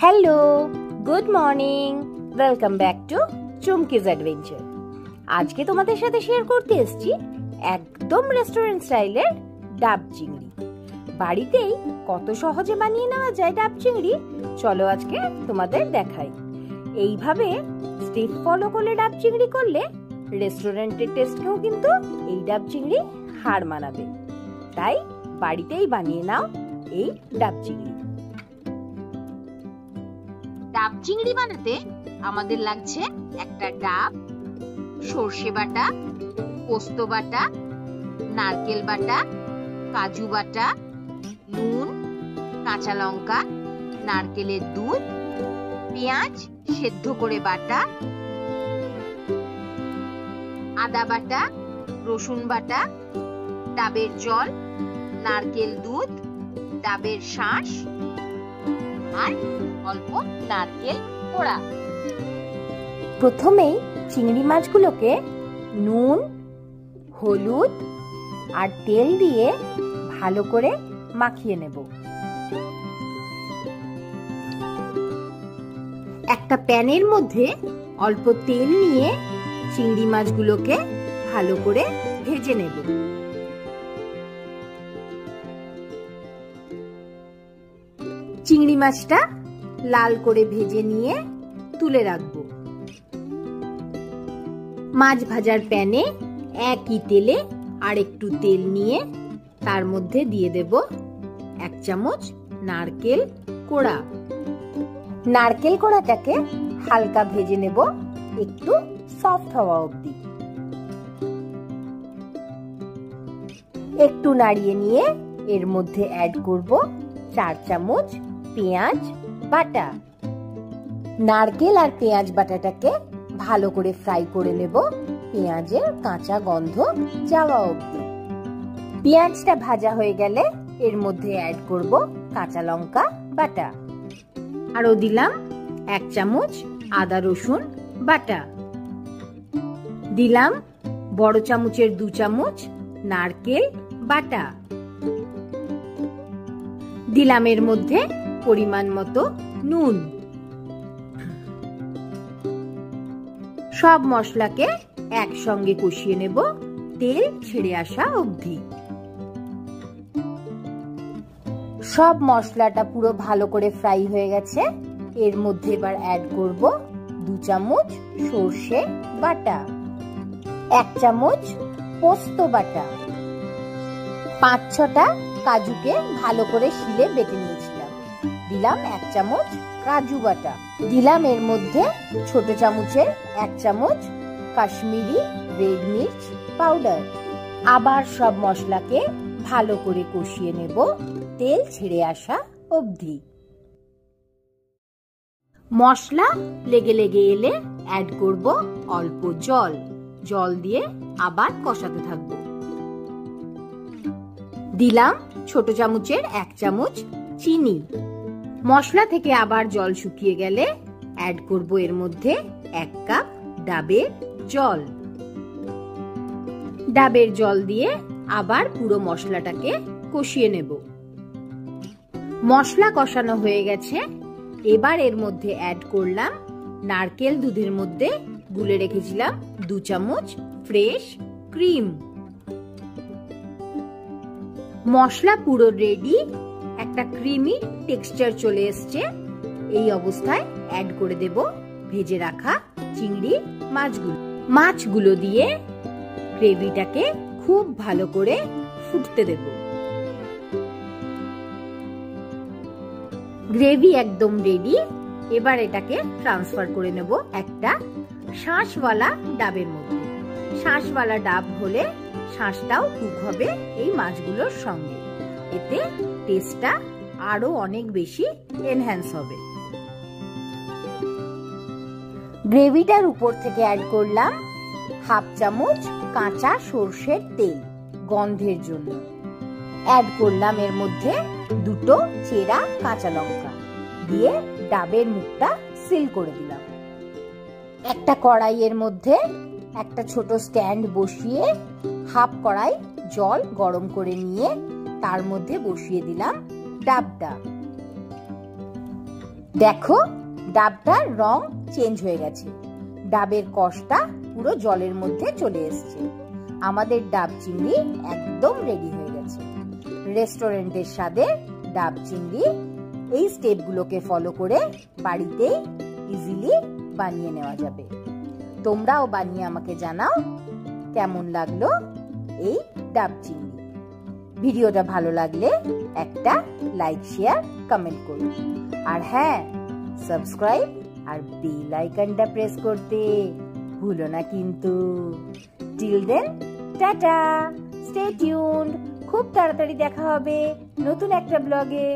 Hello, good morning, welcome back to Chumki's adventure. আজকে তোমাদের সাথে শেয়ার করতে এসেছি একদম রেস্টুরেন্ট স্টাইলের ডাব চিংড়ি। বাড়িতেই কত সহজে বানিয়ে নেওয়া যায় ডাব চিংড়ি, চলো আজকে তোমাদের দেখাই। এইভাবে স্টেপ ফলো করলে ডাব চিংড়ি করলে রেস্টুরেন্টের টেস্টকেও কিন্তু এই ডাব চিংড়ি হার মানাবে। তাই বাড়িতেই বানিয়ে নাও এই ডাব চিংড়ি। ডাব চিংড়ি বানাতে আমাদের লাগছে একটা ডাব, সর্ষে বাটা, পোস্ত বাটা, নারকেল বাটা, কাজু বাটা, নুন, কাঁচা লঙ্কা, নারকেলের দুধ, পেঁয়াজ সেদ্ধ করে বাটা, আদা বাটা, রসুন বাটা, ডাবের জল, নারকেল দুধ, ডাবের শাঁস আর অল্প নারকেল কোড়া। প্রথমেই চিংড়ি মাছগুলোকে নুন, হলুদ আর তেল দিয়ে ভালো করে মাখিয়ে নেব। একটা প্যানের মধ্যে অল্প তেল নিয়ে চিংড়ি মাছগুলোকে ভালো করে ভেজে নেব। চিংড়ি মাছটা লাল করে ভেজে নিয়ে তুলে রাখবো। মাছ ভাজার প্যানে একই তেলে আর একটু তেল নিয়ে তার মধ্যে দিয়ে দেব 1 চামচ নারকেল কোড়া। নারকেল কোড়াটাকে হালকা ভেজে নেব একটু সফট হওয়া অবধি। একটু নাড়িয়ে নিয়ে এর মধ্যে অ্যাড করব 4 চামচ পেঁয়াজ বাটা। নারকেল আর পেঁয়াজ বাটাটাকে ভালো করে ফ্রাই করে নেব পেঁয়াজের কাঁচা গন্ধ যাওয়া অবধি। পেঁয়াজটা ভাজা হয়ে গেলে এর মধ্যে অ্যাড করব কাঁচা লঙ্কা বাটা। আরও দিলাম 1 চামচ আদা রসুন বাটা। দিলাম বড় চামচের 2 চামচ নারকেল বাটা। দিলাম এর মধ্যে পরিমাণ মতো নুন। সব মশলাকে একসঙ্গে কষিয়ে নেব তেল ছেড়ে আসা অবধি। সব মশলাটা পুরো ভালো করে ফ্রাই হয়ে গেছে। এর মধ্যে এবার অ্যাড করব 2 চামচ সর্ষে বাটা, 1 চামচ পোস্ত বাটা, 5-6টা কাজুকে ভালো করে শিলে বেটে নিয়েছিলাম। দিলাম 1 চামচ কাজু বাটা। দিলাম এর মধ্যে ছোট চামচের 1 চামচ কাশ্মীরি রেড মির্চ পাউডার। আবার সব মশলাকে ভালো করে কষিয়ে নেব তেল ছেড়ে আসা অবধি। মশলা লেগে লেগে এলে অ্যাড করব অল্প জল। জল দিয়ে আবার কষাতে থাকবো। দিলাম ছোট চামচের 1 চামচ চিনি। মশলা থেকে আবার জল শুকিয়ে গেলে অ্যাড করব এর মধ্যে 1 কাপ ডাবের জল। ডাবের জল দিয়ে আবার পুরো মশলাটাকে কষিয়ে নেব। মশলা কষানো হয়ে গেছে। এবার এর মধ্যে অ্যাড করলাম নারকেল দুধের মধ্যে গুলে রেখেছিলাম 2 চামচ ফ্রেশ ক্রিম। মশলা পুরো রেডি, একটা ক্রিমি টেক্সচার চলে এসছে। এই অবস্থায় অ্যাড করে দেব ভেজে রাখা চিংড়ি মাছগুলো দিয়ে গ্রেভিটাকে খুব ভালো করে ফুটতে দেব। গ্রেভি একদম রেডি। এবার এটাকে ট্রান্সফার করে নেব একটা শাঁসওয়ালা ডাবের মধ্যে। শাঁসওয়ালা ডাব হলে শাঁসটাও কুক হবে এই মাছগুলোর সঙ্গে। এতে টেস্টটা আরো অনেক বেশি এনহ্যান্স হবে। গ্রেভিটার উপর থেকে অ্যাড করলাম 1/2 চামচ কাঁচা সর্ষের তেল গন্ধের জন্য। অ্যাড করলাম এর মধ্যে 2টো চেরা কাঁচা লঙ্কা দিয়ে ডাবের মুখটা সিল করে দিলাম। একটা কড়াইয়ের মধ্যে একটা ছোট স্ট্যান্ড বসিয়ে 1/2 কড়াই জল গরম করে নিয়ে তার মধ্যে বসিয়ে দিলাম ডাবটা। দেখো ডাবটার রং চেঞ্জ হয়ে গেছে, ডাবের কষটা পুরো জলের মধ্যে চলে এসেছে। আমাদের ডাব চিংড়ি একদম রেডি হয়ে গেছে। রেস্টুরেন্টের স্বাদে ডাব চিংড়ি এই স্টেপগুলোকে ফলো করে বাড়িতেই ইজিলি বানিয়ে নেওয়া যাবে। তোমরাও বানিয়ে আমাকে জানাও কেমন লাগলো এই ডাব চিংড়ি। ভিডিওটা ভালো লাগলে একটা লাইক, শেয়ার, কমেন্ট করুন। আর হ্যাঁ, সাবস্ক্রাইব আর বেল আইকনটা প্রেস করতে ভুলো না কিন্তু। Till then, tata, stay tuned. খুব তাড়াতাড়ি দেখা হবে নতুন একটা ব্লগে।